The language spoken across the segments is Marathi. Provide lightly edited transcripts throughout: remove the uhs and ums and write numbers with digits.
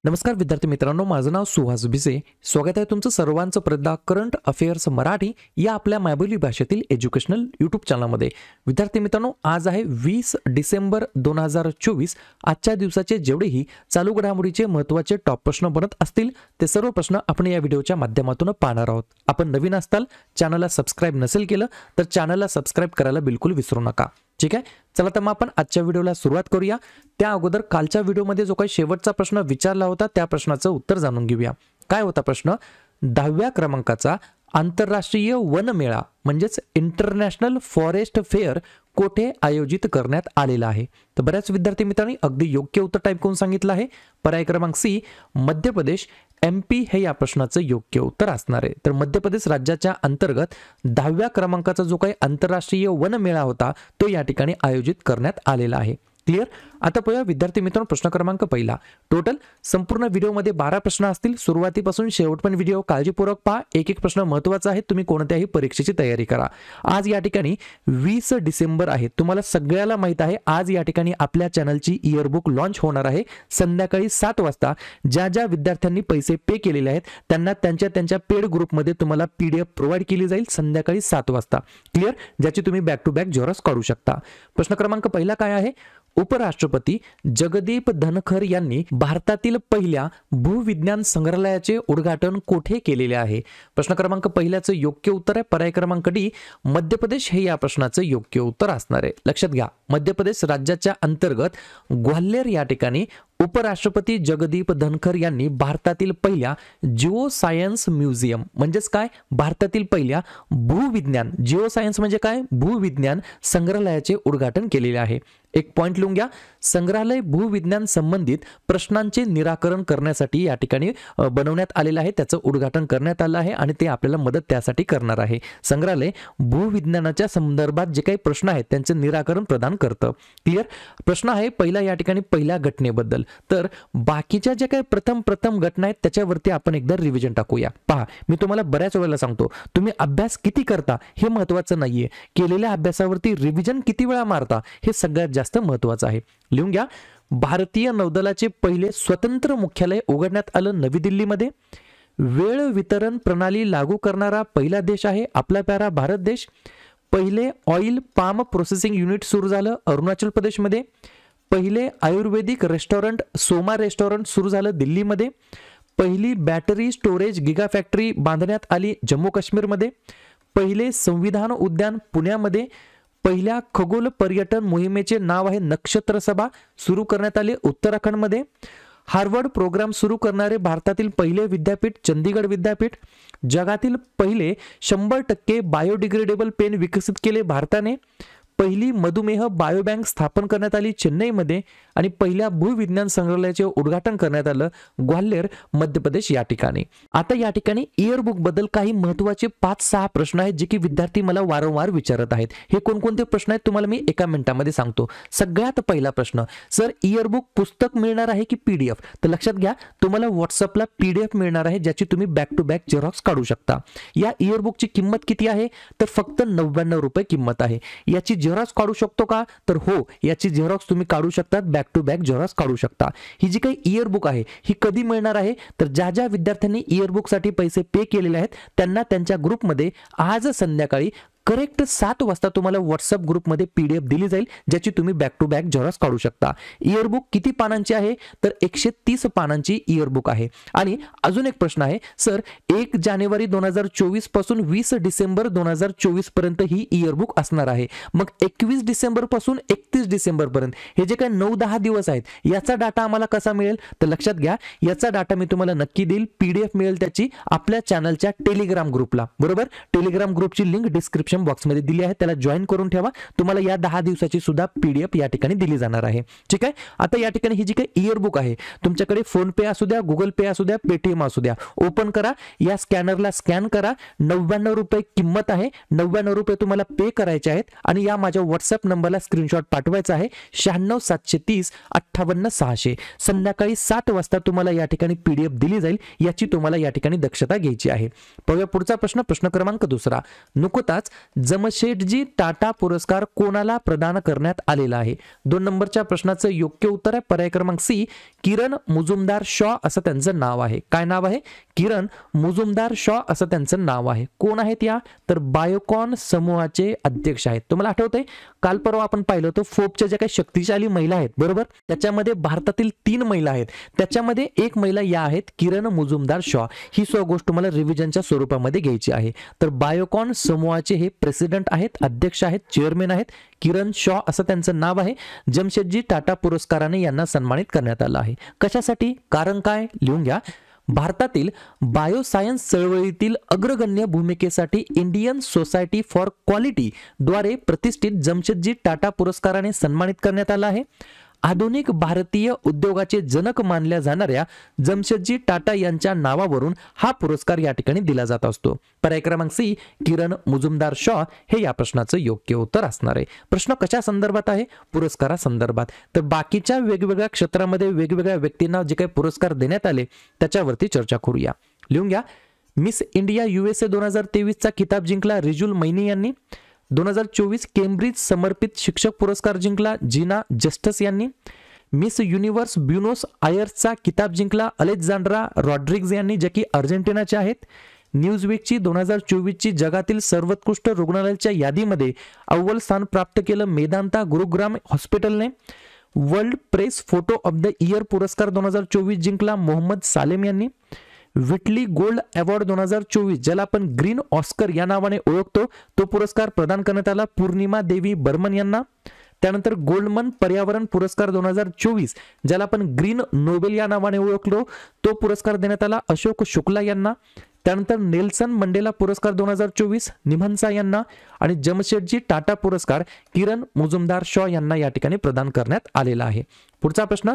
नमस्कार विद्यार्थी मित्रांनो, माझं नाव सुहास भिसे. स्वागत आहे तुमचं सर्वांचं प्रदा करंट अफेअर्स मराठी या आपल्या मायबोली भाषेतील एज्युकेशनल यूट्यूब चॅनलमध्ये. विद्यार्थी मित्रांनो, आज आहे 20 डिसेंबर 2024. आजच्या दिवसाचे जेवढेही चालू घडामोडीचे महत्त्वाचे टॉप प्रश्न बनत असतील ते सर्व प्रश्न आपण या व्हिडिओच्या माध्यमातून पाहणार आहोत. आपण नवीन असताल, चॅनलला सबस्क्राईब नसेल केलं तर चॅनलला सबस्क्राईब करायला बिलकुल विसरू नका. ठीक आहे, चला तर मग आपण आजच्या व्हिडिओला सुरुवात करूया. त्या अगोदर कालच्या व्हिडिओमध्ये जो काही शेवटचा प्रश्न विचारला होता त्या प्रश्नाचं उत्तर जाणून घेऊया. काय होता प्रश्न? 10व्या क्रमांकाचा आंतरराष्ट्रीय वनमेळा म्हणजेच इंटरनॅशनल फॉरेस्ट फेअर कोठे आयोजित करण्यात आलेला आहे? तर बऱ्याच विद्यार्थी मित्रांनी अगदी योग्य उत्तर टाईप करून सांगितलं आहे. पर्याय क्रमांक सी, मध्य प्रदेश. MP हे या प्रश्नाचं योग्य उत्तर असणार आहे. तर मध्य प्रदेश राज्याच्या अंतर्गत 10व्या क्रमांकाचा जो काही आंतरराष्ट्रीय वनमेळा होता तो या ठिकाणी आयोजित करण्यात आलेला आहे. क्लिअर? आता पाहूया विद्यार्थी मित्रांनो, प्रश्न क्रमांक पहिला. टोटल संपूर्ण व्हिडिओमध्ये 12 प्रश्न असतील. सुरुवातीपासून शेवटपर्यंत व्हिडिओ काळजीपूर्वक पहा. एक एक प्रश्न महत्त्वाचा आहे. तुम्ही कोणत्याही परीक्षेची तयारी करा. आज या ठिकाणी 20 डिसेंबर आहे. तुम्हाला सगळ्याला माहित आहे आज या ठिकाणी आपल्या चॅनलची इयरबुक लॉन्च होणार आहे. संध्याकाळी 7 वाजता ज्या ज्या विद्यार्थ्यांनी पैसे पे केलेले आहेत त्यांना त्यांच्या पेड ग्रुपमध्ये तुम्हाला PDF प्रोव्हाइड केली जाईल संध्याकाळी 7 वाजता. क्लिअर? ज्याची तुम्ही बॅक टू बॅक झेरॉक्स काढू शकता. प्रश्न क्रमांक पहिला काय आहे? उपराष्ट्रपती जगदीप धनखर यांनी भारतातील पहिल्या भूविज्ञान संग्रहालयाचे उद्घाटन कोठे केलेले आहे? प्रश्न क्रमांक पहिल्याचं योग्य उत्तर आहे पर्याय क्रमांक डी, मध्य प्रदेश हे या प्रश्नाचं योग्य उत्तर असणार आहे. लक्षात घ्या, मध्य प्रदेश राज्याच्या अंतर्गत ग्वाल्हेर या ठिकाणी उपराष्ट्रपती जगदीप धनखर यांनी भारतातील पहिल्या जिओ सायन्स म्युझियम म्हणजेच काय, भारतातील पहिल्या भूविज्ञान, जिओ सायन्स म्हणजे काय, भूविज्ञान संग्रहालयाचे उद्घाटन केलेले आहे. एक पॉइंट लिहून घ्या, संग्रहालय भूविज्ञान संबंधित प्रश्नांचे निराकरण करण्यासाठी या ठिकाणी बनवण्यात आलेलं आहे. त्याचं उद्घाटन करण्यात आलं आहे आणि ते आपल्याला मदत त्यासाठी करणार आहे. संग्रहालय भूविज्ञानाच्या संदर्भात जे काही प्रश्न आहेत त्यांचे निराकरण प्रदान करतं. क्लिअर? प्रश्न आहे पहिला या ठिकाणी पहिल्या घटनेबद्दल. तर बाकीच्या ज्या काही प्रथम घटना आहेत त्याच्यावरती आपण एकदा रिव्हिजन टाकूया. पहा, मी तुम्हाला बऱ्याच वेळेला सांगतो, तुम्ही अभ्यास किती करता हे महत्त्वाचं नाहीये, केलेल्या अभ्यासावरती रिव्हिजन किती वेळा मारता हे सगळ्यात जास्त महत्त्वाचं आहे. लिहून घ्या, भारतीय नौदलाचे पहिले स्वतंत्र मुख्यालय उघडण्यात आलं नवी दिल्लीमध्ये. वेळ वितरण प्रणाली लागू करणारा पहिला देश आहे आपला प्यारा भारत देश. पहिले ऑइल पाम प्रोसेसिंग युनिट सुरू झालं अरुणाचल प्रदेशमध्ये. पहिले आयुर्वेदिक रेस्टॉरंट सोमा रेस्टॉरंट सुरू झालं दिल्लीमध्ये. पहिली बॅटरी स्टोरेज गिगा फॅक्टरी बांधण्यात आली जम्मू काश्मीरमध्ये. पहिले संविधान उद्यान पुण्यामध्ये. पहिल्या खगोल पर्यटन मोहिमेचे नाव आहे नक्षत्र सभा, सुरू करण्यात आले उत्तराखंडमध्ये. हार्वर्ड प्रोग्राम सुरू करणारे भारतातील पहिले विद्यापीठ चंदीगड विद्यापीठ. जगातील पहिले 100% बायोडिग्रेडेबल पेन विकसित केले भारताने. पहिली मधुमेह बायोबँक स्थापन करण्यात आली चेन्नईमध्ये. आणि पहिल्या भूविज्ञान संग्रहालयाचे उद्घाटन करण्यात आलं ग्वाल्हेर मध्य प्रदेश या ठिकाणी. आता या ठिकाणी इयरबुक बद्दल काही महत्त्वाचे 5-6 प्रश्न आहेत जे की विद्यार्थी मला वारंवार विचारत आहेत. हे कोणकोणते प्रश्न आहेत तुम्हाला मी एका मिनिटामध्ये सांगतो. सगळ्यात पहिला प्रश्न, सर इयरबुक पुस्तक मिळणार आहे की PDF? तर लक्षात घ्या, तुम्हाला व्हॉट्सअपला PDF मिळणार आहे ज्याची तुम्ही बॅक टू बॅक झेरॉक्स काढू शकता. या इयरबुकची किंमत किती आहे? तर फक्त 99 रुपये किंमत आहे. याची झेरॉक्स काढू शकतो का? तर हो, याची झेरॉक्स तुम्ही काढू शकता, बॅक टू बॅक झेरॉक्स काढू शकता. ही जी काही इयरबुक आहे ही कधी मिळणार आहे? तर ज्या ज्या विद्यार्थ्यांनी इयरबुकसाठी पैसे पे केलेले आहेत त्यांना त्यांच्या ग्रुपमध्ये आज संध्याकाळी करेक्ट 7 वाजता तुम्हाला व्हॉट्सअप ग्रुपमध्ये PDF दिली जाईल ज्याची तुम्ही बॅक टू बॅक झेरॉक्स काढू शकता. इयरबुक किती पानांची आहे? तर 130 पानांची इयरबुक आहे. आणि अजून एक प्रश्न आहे, सर 1 जानेवारी 2024 पासून 20 डिसेंबर 2024 पर्यंत ही इयरबुक असणार आहे. मग 21 डिसेंबर पासून 31 डिसेंबर पर्यंत हे जे काही 9-10 दिवस आहेत याचा डाटा आम्हाला कसा मिळेल? तर लक्षात घ्या, याचा डाटा मी तुम्हाला नक्की देईल. PDF मिळेल त्याची आपल्या चॅनलच्या टेलिग्राम ग्रुपला. बरोबर? टेलिग्राम ग्रुपची लिंक डिस्क्रिप्शन बॉक्समध्ये दिली आहे, त्याला जॉईन करून ठेवा. तुम्हाला या 10 दिवसाची सुद्धा PDF या ठिकाणी दिली जाणार आहे. ठीक आहे? आता या ठिकाणी ही जी काही इयरबुक आहे तुमच्याकडे फोन पे असू द्या, गुगल पे असू द्या, पेटीएम असू द्या, ओपन करा. या स्कॅनरला स्कॅन करा. 99 रुपये किंमत आहे. 99 रुपये तुम्हाला पे करायचे आहेत आणि या माझ्या व्हॉट्सअप नंबरला स्क्रीनशॉट पाठवायचा आहे 96 730 58 600. संध्याकाळी 7 वाजता तुम्हाला या ठिकाणी PDF दिली जाईल. याची तुम्हाला या ठिकाणी दक्षता घ्यायची आहे. पाहूया पुढचा प्रश्न, प्रश्न क्रमांक 2. नुकताच जमशेदजी टाटा पुरस्कार कोणाला प्रदान करण्यात आलेला आहे? 2 नंबरच्या प्रश्नाचं योग्य उत्तर आहे पर्याय क्रमांक सी, किरण मुजुमदार शॉ असं त्यांचं नाव आहे. काय नाव आहे? किरण मुजुमदार शॉ असं त्यांचं नाव आहे. कोण आहेत या? तर बायोकॉन समूहाचे अध्यक्ष आहेत. तुम्हाला आठवतंय काल परवा आपण पाहिलं होतं फोर्ब्सच्या ज्या काही शक्तिशाली महिला आहेत बरोबर, त्याच्यामध्ये भारतातील 3 महिला आहेत, त्याच्यामध्ये एक महिला या आहेत किरण मुजुमदार शॉ. ही गोष्ट तुम्हाला रिव्हिजनच्या स्वरूपामध्ये घ्यायची आहे. तर बायोकॉन समूहाचे हे प्रेसिडेंट आहेत, अध्यक्ष आहेत, चेअरमॅन आहेत, किरण शॉ असं त्यांचं नाव आहे. जमशेदजी टाटा पुरस्काराने यांना सन्मानित करण्यात आलं आहे. कशासाठी? कारण काय? लिहून घ्या. भारतातील बायोसायन्स चळवळीतील अग्रगण्य भूमिकेसाठी इंडियन सोसायटी फॉर क्वालिटी द्वारे प्रतिष्ठित जमशेदजी टाटा पुरस्काराने सन्मानित करण्यात आला आहे. आधुनिक भारतीय उद्योगाचे जनक मानल्या जाणाऱ्या जमशेदजी टाटा यांच्या नावावरून हा पुरस्कार या ठिकाणी दिला जात असतो. पर्याय क्रमांक सी, किरण मुजुमदार शॉ हे या प्रश्नाचं योग्य उत्तर असणार आहे. प्रश्न कशा संदर्भात आहे? पुरस्कारा संदर्भात. तर बाकीच्या वेगवेगळ्या क्षेत्रामध्ये वेगवेगळ्या व्यक्तींना जे काही पुरस्कार देण्यात आले त्याच्यावरती चर्चा करूया. लिहून घ्या. मिस इंडिया USA 2023 चा किताब जिंकला रिजुल मैनी यांनी. 2024 केम्ब्रिज समर्पित शिक्षक पुरस्कार जिंकला जीना जस्टस यांनी. मिस युनिव्हर्स ब्युनोस आयर्सचा किताब जिंकला अलेक्झांड्रा रॉड्रिग्ज यांनी, जे की अर्जेंटिनाचे आहेत. न्यूजवीकची 2024ची जगातील सर्वोत्कृष्ट रुग्णालयाच्या यादीमध्ये अव्वल स्थान प्राप्त केलं मेदांता गुरुग्राम हॉस्पिटलने. World press photo of the year पुरस्कार 2024 जिंकला मोहम्मद सालेम यांनी. विटली गोल्ड अवॉर्ड 2024 ज्याला आपण ग्रीन ऑस्कर या नावाने ओळखतो तो पुरस्कार प्रदान करण्यात आला पूर्णिमा देवी बर्मन यांना. त्यानंतर गोल्डमन पर्यावरण पुरस्कार 2024 ज्याला आपण ग्रीन नोबेल या नावाने ओळखलो तो पुरस्कार देण्यात आला अशोक शुक्ला यांना. त्यानंतर नेल्सन मंडेला पुरस्कार 2024 निमहंसा यांना. आणि जमशेदजी टाटा पुरस्कार किरण मुजुमदार शॉ यांना या ठिकाणी प्रदान करण्यात आलेला आहे. पुढचा प्रश्न.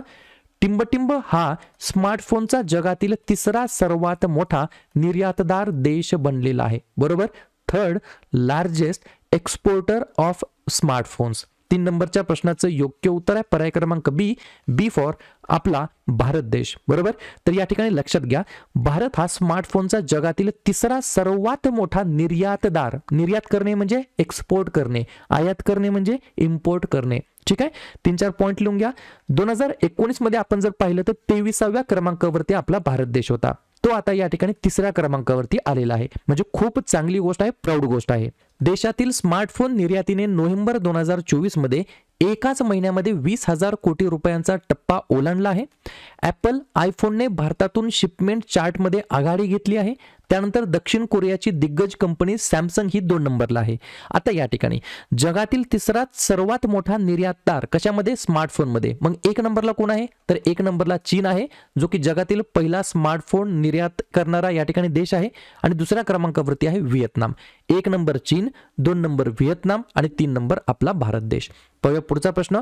टिंबटिंब हा स्मार्टफोनचा जगातील 3रा सर्वात मोठा निर्यातदार देश बनलेला आहे. बरोबर, 3rd largest exporter of smartphones. 3 नंबरच्या प्रश्नाचं योग्य उत्तर आहे पर्याय क्रमांक बी, बी फॉर आपला भारत देश. बरोबर. तर या ठिकाणी लक्षात घ्या, भारत हा स्मार्टफोनचा जगातील 3रा सर्वात मोठा निर्यातदार. निर्यात करणे म्हणजे एक्सपोर्ट करणे, आयात करणे म्हणजे इम्पोर्ट करणे. ठीक आहे. 3-4 पॉइंट लिहून घ्या. 2019 मध्ये आपण जर पाहिलं तर 23व्या क्रमांकावरती आपला भारत देश होता. तो आता या ठिकाणी 3ऱ्या क्रमांकावरती आलेला आहे. म्हणजे खूप चांगली गोष्ट आहे, प्राऊड गोष्ट आहे. देशातील स्मार्टफोन निर्यातीने नोव्हेंबर 2024 मध्ये एकाच महिन्यामध्ये 20,000 कोटी रुपयांचा टप्पा ओलांडला आहे. ॲपल आयफोनने भारतातून शिपमेंट चार्टमध्ये आघाडी घेतली आहे. त्यानंतर दक्षिण कोरियाची दिग्गज कंपनी सॅमसंग ही 2 नंबरला आहे. आता या ठिकाणी जगातील 3रा सर्वात मोठा निर्यातदार कशामध्ये? स्मार्टफोनमध्ये. मग 1 नंबरला कोण आहे? तर 1 नंबरला चीन आहे, जो की जगातील पहिला स्मार्टफोन निर्यात करणारा या ठिकाणी देश आहे. आणि 2ऱ्या क्रमांकावरती आहे व्हिएतनाम. 1 नंबर चीन, 2 नंबर व्हिएतनाम आणि 3 नंबर आपला भारत देश. पुढचा प्रश्न.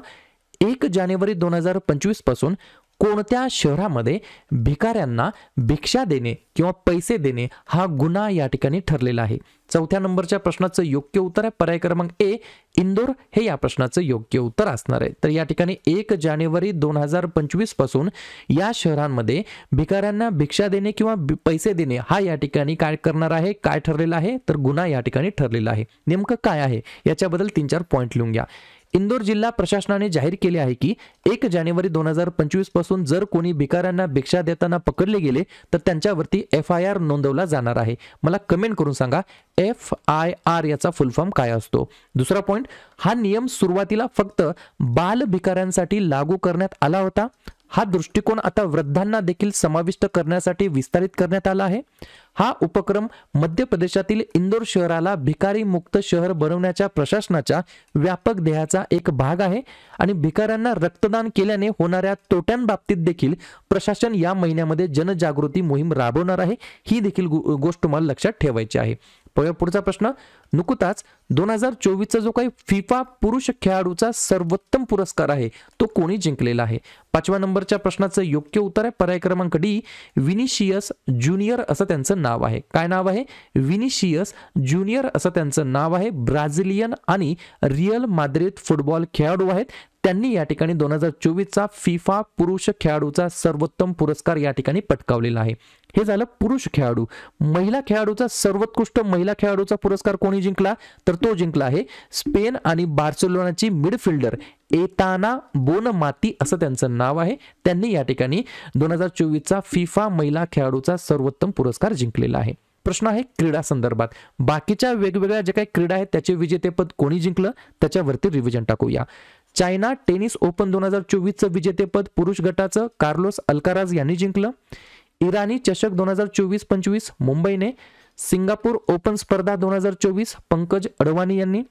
1 जानेवारी 2025 पासून कोणत्या शहरामध्ये भिकाऱ्यांना भिक्षा देणे किंवा पैसे देणे हा गुन्हा या ठिकाणी ठरलेला आहे? 4थ्या नंबरच्या प्रश्नाचं योग्य उत्तर आहे पर्याय क्रमांक ए, इंदोर हे या प्रश्नाचं योग्य उत्तर असणार आहे. तर या ठिकाणी 1 जानेवारी 2025 पासून या शहरांमध्ये भिकाऱ्यांना भिक्षा देणे किंवा पैसे देणे हा या ठिकाणी काय करणार आहे, काय ठरलेला आहे? तर गुन्हा या ठिकाणी ठरलेला आहे. नेमकं काय आहे याच्याबद्दल 3-4 पॉइंट लिहून घ्या. इंदोर जिल्हा प्रशासनाने जाहीर केले आहे की 1 जानेवारी 2025 पासून जर कोणी भिकाऱ्यांना भिक्षा देताना पकडले गेले तर त्यांच्यावरती FIR नोंदवला जाणार आहे. मला कमेंट करून सांगा FIR याचा फुल फॉर्म काय असतो. दुसरा पॉइंट. हा नियम सुरुवातीला फक्त बाल भिकाऱ्यांसाठी लागू करण्यात आला होता. हा दृष्टिकोन आता वृद्धांना देखील समाविष्ट करण्यासाठी विस्तारित करण्यात आला आहे. हा उपक्रम मध्य प्रदेशातील इंदोर शहराला भिकारी मुक्त शहर बनवण्याच्या प्रशासनाच्या व्यापक ध्येयाचा एक भाग आहे. आणि भिकाऱ्यांना रक्तदान केल्याने होणाऱ्या तोट्यांबाबतीत देखील प्रशासन या महिन्यामध्ये जनजागृती मोहीम राबवणार आहे. ही देखील गोष्ट तुम्हाला लक्षात ठेवायची आहे. पुढचा प्रश्न. नुकताच 2024चा जो काही फिफा पुरुष खेळाडूचा सर्वोत्तम पुरस्कार आहे तो कोणी जिंकलेला आहे? 5व्या नंबरच्या प्रश्नाचं योग्य उत्तर आहे पर्याय क्रमांक डी, विनिशियस ज्युनियर असं त्यांचं नाव आहे. काय नाव आहे? विनिशियस ज्युनियर असं त्यांचं नाव आहे. ब्राझिलियन आणि रिअल माद्रिद फुटबॉल खेळाडू आहेत. त्यांनी या ठिकाणी 2024चा फिफा पुरुष खेळाडूचा सर्वोत्तम पुरस्कार या ठिकाणी पटकावलेला आहे. हे झालं पुरुष खेळाडू. महिला खेळाडूचा सर्वोत्कृष्ट महिला खेळाडूचा पुरस्कार कोणी जिंकला, तर तो जिंकला आहे स्पेन आणि बार्सिलोनाची मिडफिल्डर एताना बोनमाती असं त्यांचं नाव आहे. त्यांनी या ठिकाणी 2024चा फिफा महिला खेळाडूचा सर्वोत्तम पुरस्कार जिंकलेला आहे. प्रश्न आहे क्रीडा संदर्भात. बाकीच्या वेगवेगळ्या जे काही क्रीडा आहेत त्याचे विजेतेपद कोणी जिंकलं त्याच्यावरती रिव्हिजन टाकूया. चायना टेनिस ओपन 2024चं विजेतेपद पुरुष गटाचं कार्लोस अल्काराज यांनी जिंकलं. इराणी चषक 2024-25 मुंबईने. सिंगापूर ओपन स्पर्धा 2024 पंकज अडवाणी यांनी.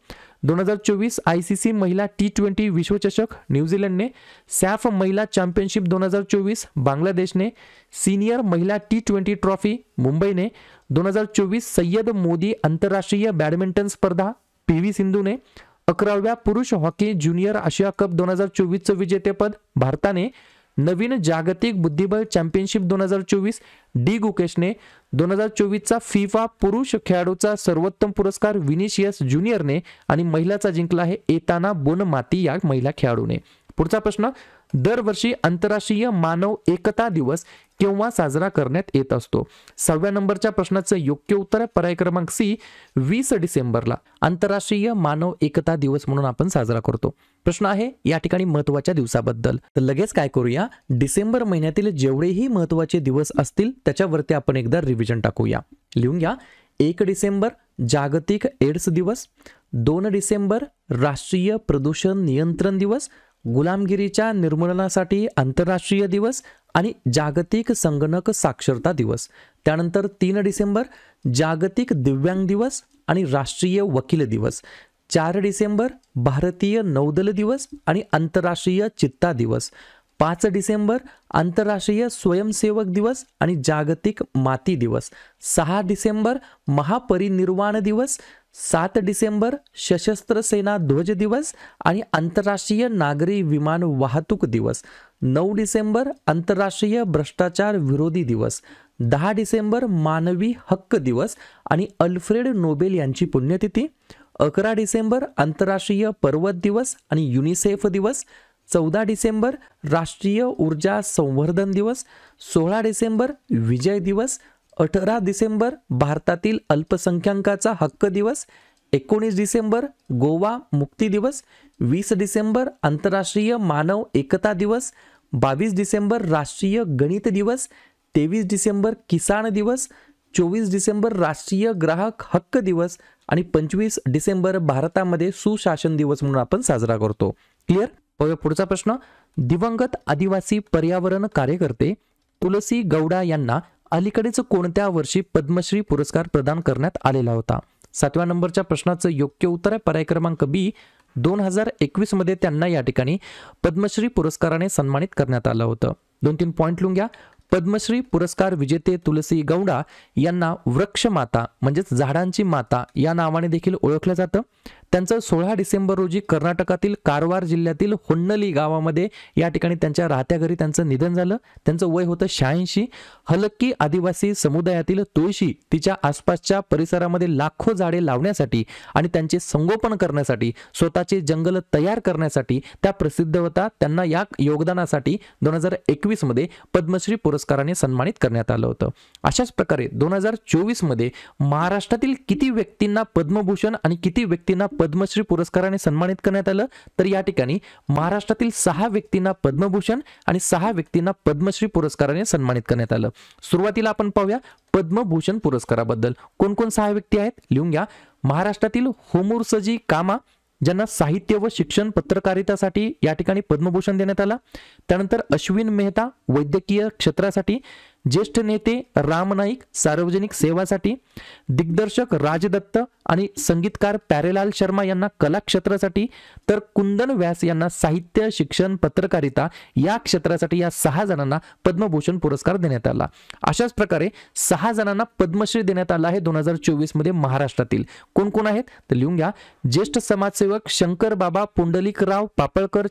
2024 ICC महिला T20 विश्वचषक न्यूझीलंडने. सॅफ महिला चॅम्पियनशिप 2024 बांगलादेशने. सीनियर महिला T20 ट्रॉफी मुंबईने. 2024 सय्यद मोदी आंतरराष्ट्रीय बॅडमिंटन स्पर्धा PV सिंधूने. 11व्या पुरुष हॉकी ज्युनियर आशिया कप 2024चं विजेतेपद भारताने. नवीन जागतिक बुद्धिबळ चॅम्पियनशिप 2024 डी गुकेशने. 2024चा फिफा पुरुष खेळाडूचा सर्वोत्तम पुरस्कार विनिशियस ज्युनियरने आणि महिलाचा जिंकला आहे एताना बोनमाती या महिला खेळाडूने. पुढचा प्रश्न, दरवर्षी आंतरराष्ट्रीय मानव एकता दिवस केव्हा साजरा करण्यात येत असतो? 6व्या नंबरच्या प्रश्नाचं योग्य उत्तर आहे पर्याय क्रमांक सी 20 डिसेंबरला आंतरराष्ट्रीय मानव एकता दिवस म्हणून आपण साजरा करतो. प्रश्न आहे या ठिकाणी महत्त्वाच्या दिवसाबद्दल. तर लगेच काय करूया, डिसेंबर महिन्यातील जेवढेही महत्त्वाचे दिवस असतील त्याच्यावरती आपण एकदा रिव्हिजन टाकूया. लिहून घ्या. 1 डिसेंबर जागतिक एड्स दिवस. 2 डिसेंबर राष्ट्रीय प्रदूषण नियंत्रण दिवस. गुलामगिरीच्या निर्मूलनासाठी आंतरराष्ट्रीय दिवस आणि जागतिक संगणक साक्षरता दिवस. त्यानंतर 3 डिसेंबर जागतिक दिव्यांग दिवस आणि राष्ट्रीय वकील दिवस. 4 डिसेंबर भारतीय नौदल दिवस आणि आंतरराष्ट्रीय चित्ता दिवस. 5 डिसेंबर आंतरराष्ट्रीय स्वयंसेवक दिवस आणि जागतिक माती दिवस. 6 डिसेंबर महापरिनिर्वाण दिवस. 7 डिसेंबर सशस्त्र सेना ध्वज दिवस आणि आंतरराष्ट्रीय नागरी विमान वाहतूक दिवस. 9 डिसेंबर आंतरराष्ट्रीय भ्रष्टाचार विरोधी दिवस. 10 डिसेंबर मानवी हक्क दिवस आणि अल्फ्रेड नोबेल यांची पुण्यतिथी. 11 डिसेंबर आंतरराष्ट्रीय पर्वत दिवस आणि युनिसेफ दिवस. 14 डिसेंबर राष्ट्रीय ऊर्जा संवर्धन दिवस. 16 डिसेंबर विजय दिवस. 18 डिसेंबर भारतातील अल्पसंख्याकांचा हक्क दिवस. 19 डिसेंबर गोवा मुक्ती दिवस. 20 डिसेंबर आंतरराष्ट्रीय मानव एकता दिवस. 22 डिसेंबर राष्ट्रीय गणित दिवस. 23 डिसेंबर किसान दिवस. 24 डिसेंबर राष्ट्रीय ग्राहक हक्क दिवस आणि 25 डिसेंबर भारतामध्ये सुशासन दिवस म्हणून आपण साजरा करतो. क्लिअर? पुढचा प्रश्न, दिवंगत आदिवासी पर्यावरण कार्यकर्ते तुलसी गौडा यांना अलीकडेच कोणत्या वर्षी पद्मश्री पुरस्कार प्रदान करण्यात आलेला होता? 7व्या नंबरच्या प्रश्नाचं योग्य उत्तर आहे पर्याय क्रमांक बी 2021 मध्ये त्यांना या ठिकाणी पद्मश्री पुरस्काराने सन्मानित करण्यात आलं होतं. 2-3 पॉइंट लिहून घ्या. पद्मश्री पुरस्कार विजेते तुलसी गौडा यांना वृक्षमाता म्हणजेच झाडांची माता या नावाने देखील ओळखलं जातं. त्यांचं 16 डिसेंबर रोजी कर्नाटकातील कारवार जिल्ह्यातील होन्नली गावामध्ये या ठिकाणी त्यांच्या राहत्या घरी त्यांचं निधन झालं. त्यांचं वय होतं 86. हलक्की आदिवासी समुदायातील तुळशी तिच्या आसपासच्या परिसरामध्ये लाखो झाडे लावण्यासाठी आणि त्यांचे संगोपन करण्यासाठी स्वतःचे जंगल तयार करण्यासाठी त्या प्रसिद्ध होता. त्यांना या योगदानासाठी 2021 मध्ये पद्मश्री पुरस्काराने सन्मानित करण्यात आलं होतं. अशाच प्रकारे 2024 मध्ये महाराष्ट्रातील किती व्यक्तींना पद्मभूषण आणि किती व्यक्तींना पद्मश्री पुरस्काराने सन्मानित करण्यात आलं? तर या ठिकाणी महाराष्ट्रातील 6 व्यक्तींना पद्मभूषण आणि 6 व्यक्तींना पद्मश्री पुरस्काराने सन्मानित करण्यात आलं. सुरुवातीला आपण पाहूया पद्मभूषण पुरस्काराबद्दल. कोण कोण 6 व्यक्ती आहेत लिहून घ्या. महाराष्ट्रातील होमुरसजी कामा ज्यांना साहित्य व शिक्षण पत्रकारितासाठी या ठिकाणी पद्मभूषण देण्यात आला. त्यानंतर अश्विन मेहता वैद्यकीय क्षेत्रासाठी. ज्येष्ठ नेते राम नाईक सार्वजनिक सेवासाठी. दिग्दर्शक राजदत्त आणि संगीतकार प्यारेलाल शर्मा यांना कला क्षेत्रासाठी. तर कुंदन व्यास यांना साहित्य शिक्षण पत्रकारिता या क्षेत्रासाठी या 6 जणांना पद्मभूषण पुरस्कार देण्यात आला. अशाच प्रकारे 6 जणांना पद्मश्री देण्यात आला आहे 2024 मध्ये महाराष्ट्रातील. कोण कोण आहेत तर लिहून घ्या. ज्येष्ठ समाजसेवक शंकर बाबा पुंडलिकराव पापळकर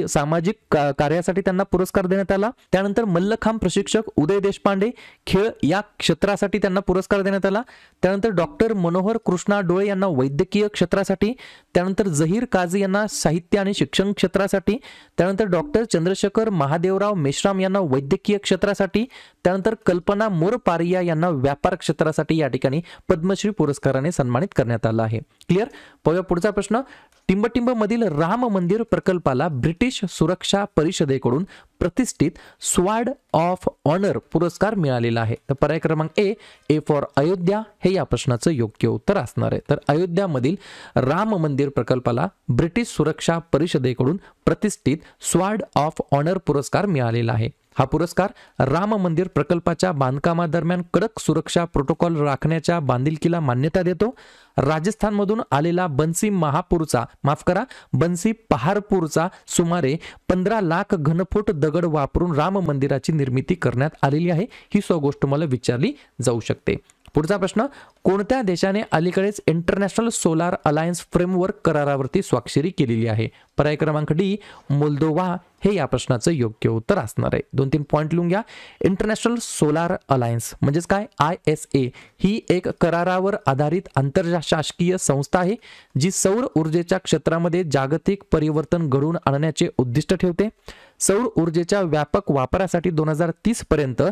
सामाजिक कार्यासाठी त्यांना पुरस्कार देण्यात आला. त्यानंतर मल्लखांब प्रशिक्षक उदय देशमुख देशपांडे खेळ या क्षेत्रासाठी त्यांना पुरस्कार देण्यात आला. त्यानंतर डॉक्टर मनोहर कृष्णा डोळे यांना वैद्यकीय क्षेत्रासाठी, त्यानंतर झहीर काझी यांना साहित्य आणि शिक्षण क्षेत्रासाठी, त्यानंतर डॉक्टर चंद्रशेखर महादेवराव मेश्राम यांना वैद्यकीय क्षेत्रासाठी, त्यानंतर कल्पना मोरपारिया यांना व्यापार क्षेत्रासाठी या ठिकाणी पद्मश्री पुरस्काराने सन्मानित करण्यात आलं आहे. क्लिअर. पाहूया पुढचा प्रश्न. टिंबटिंब मधील राम मंदिर प्रकल्पाला ब्रिटिश सुरक्षा परिषदेकडून प्रतिष्ठित स्वॉर्ड ऑफ ऑनर पुरस्कार मिळालेला आहे. तर पर्याय क्रमांक ए फॉर अयोध्या हे या प्रश्नाचं योग्य उत्तर असणार आहे. तर अयोध्यामधील राम मंदिर प्रकल्पाला ब्रिटिश सुरक्षा परिषदेकडून प्रतिष्ठित स्वॉर्ड ऑफ ऑनर पुरस्कार मिळालेला आहे. हा पुरस्कार राम मंदिर प्रकल्पाच्या बांधकामादरम्यान कडक सुरक्षा प्रोटोकॉल राखण्याच्या बांधिलकीला मान्यता देतो. राजस्थानमधून आलेला बन्सी पहारपूरचा सुमारे 15 लाख घनफूट दगड वापरून राम मंदिराची निर्मिती करण्यात आलेली आहे. ही गोष्ट मला विचारली जाऊ शकते. पुढचा प्रश्न. कोणत्या देशाने अलीकडेच इंटरनॅशनल सोलार अलायन्स फ्रेमवर्क करारावरती स्वाक्षरी केलेली आहे? पर्याय क्रमांक डी मोल्दोवा हे या प्रश्नाचं योग्य उत्तर असणार आहे. 2-3 पॉइंट लिहून घ्या. इंटरनॅशनल सोलार अलायन्स म्हणजेच काय? ISA ही एक करारावर आधारित आंतरशासकीय संस्था आहे जी सौर ऊर्जेच्या क्षेत्रामध्ये जागतिक परिवर्तन घडवून आणण्याचे उद्दिष्ट ठेवते. सौर ऊर्जेच्या व्यापक वापरासाठी 2030 पर्यंत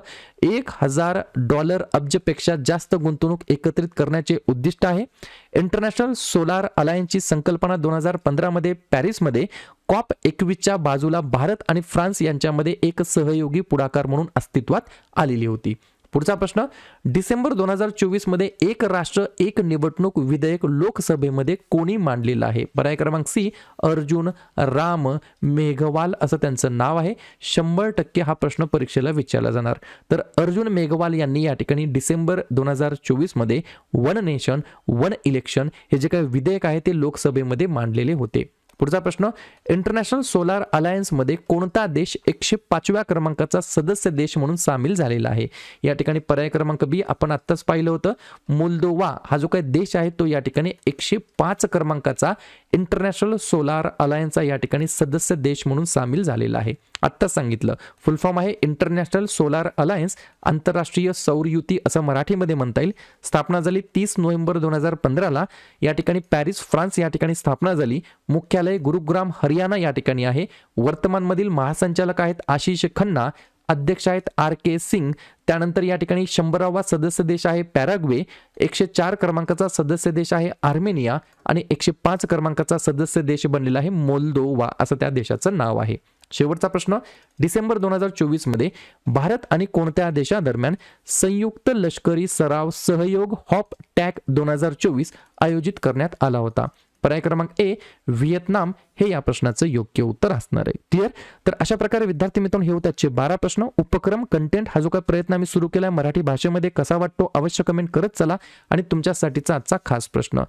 $1,000 अब्जपेक्षा जास्त गुंतवणूक एकत्रित करण्याचे उद्दिष्ट आहे. इंटरनॅशनल सोलार अलायन्सची संकल्पना 2015 मध्ये पॅरिसमध्ये COP21च्या बाजूला भारत आणि फ्रान्स यांच्यामध्ये एक सहयोगी पुढाकार म्हणून अस्तित्वात आलेली होती. पुढचा प्रश्न. डिसेंबर 2024 मध्ये एक राष्ट्र एक निवडणूक विधेयक लोकसभेमध्ये कोणी मांडलेलं आहे? पर्याय क्रमांक सी अर्जुन राम मेघवाल असं त्यांचं नाव आहे. 100% हा प्रश्न परीक्षेला विचारला जाणार. तर अर्जुन मेघवाल यांनी या ठिकाणी डिसेंबर 2024 मध्ये वन नेशन वन इलेक्शन हे जे काही विधेयक आहे ते लोकसभेमध्ये मांडलेले होते. पुढचा प्रश्न. इंटरनॅशनल सोलार अलायन्स मध्ये कोणता देश 105व्या क्रमांकाचा सदस्य देश म्हणून सामील झालेला आहे? या ठिकाणी पर्याय क्रमांक बी आपण आत्ताच पाहिलं होतं. मोल्दोवा हा जो काही देश आहे तो या ठिकाणी 105 क्रमांकाचा इंटरनॅशनल सोलार अलायन्सचा या ठिकाणी सदस्य देश म्हणून सामील झालेला आहे. आत्ताच सांगितलं. फुल फॉर्म आहे इंटरनॅशनल सोलार अलायन्स, आंतरराष्ट्रीय सौर युती असं मराठीमध्ये म्हणता येईल. स्थापना झाली 30 नोव्हेंबर 2015 या ठिकाणी पॅरिस फ्रान्स या ठिकाणी स्थापना झाली. मुख्यालय गुरुग्राम हरियाणा या ठिकाणी आहे. वर्तमानमधील महासंचालक आहेत आशिष खन्ना, अध्यक्ष आहेत RK सिंग. त्यानंतर या ठिकाणी 100वा सदस्य देश आहे पॅराग्वे, 104 क्रमांकाचा सदस्य देश आहे आर्मेनिया आणि 105 क्रमांकाचा सदस्य देश बनलेला आहे मोल्दोवा असं त्या देशाचं नाव आहे. शेवटचा प्रश्न. डिसेंबर 2024 मध्ये भारत आणि कोणत्या देशादरम्यान संयुक्त लष्करी सराव सहयोग हॉप टॅक 2024 आयोजित करण्यात आला होता? पर्याय क्रमांक ए व्हिएतनाम हे या प्रश्नाचं योग्य उत्तर असणार आहे. क्लिअर. तर अशा प्रकारे विद्यार्थी मित्रांनो हे होते आजचे 12 प्रश्न. उपक्रम कंटेंट हा जो काही प्रयत्न आम्ही सुरू केलाय मराठी भाषेमध्ये कसा वाटतो अवश्य कमेंट करत चला. आणि तुमच्यासाठीचा आजचा खास प्रश्न.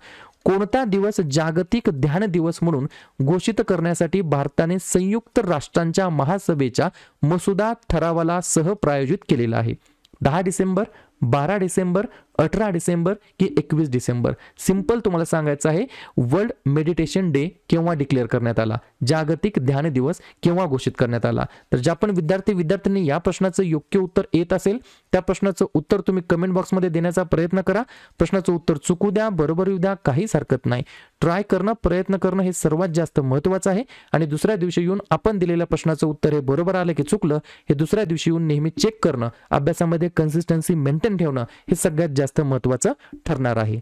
कोणता दिवस जागतिक ध्यान दिवस म्हणून घोषित करण्यासाठी भारताने संयुक्त राष्ट्रांच्या महासभेच्या मसुदा ठरावाला सहप्रायोजित केलेला आहे? 10 डिसेंबर, 12 डिसेंबर, 18 डिसेंबर की 21 डिसेंबर? सिंपल तुम्हाला सांगायचं आहे वर्ल्ड मेडिटेशन डे केव्हा डिक्लेअर करण्यात आला, जागतिक ध्यान दिवस केव्हा घोषित करण्यात आला? तर ज्या पण विद्यार्थ्यांनी या प्रश्नाचं योग्य उत्तर येत असेल त्या प्रश्नाचं उत्तर तुम्ही कमेंट बॉक्समध्ये देण्याचा प्रयत्न करा. प्रश्नाचं उत्तर चुकू द्या, बरोबर येऊ द्या, काहीच हरकत नाही. ट्राय करणं, प्रयत्न करणं हे सर्वात जास्त महत्त्वाचं आहे. आणि दुसऱ्या दिवशी येऊन आपण दिलेल्या प्रश्नाचं उत्तर हे बरोबर आलं की चुकलं हे दुसऱ्या दिवशी येऊन नेहमी चेक करणं, अभ्यासामध्ये कन्सिस्टन्सी मेंटेन ठेवणं हे सगळ्यात जास्त महत्त्वाचं ठरणार आहे.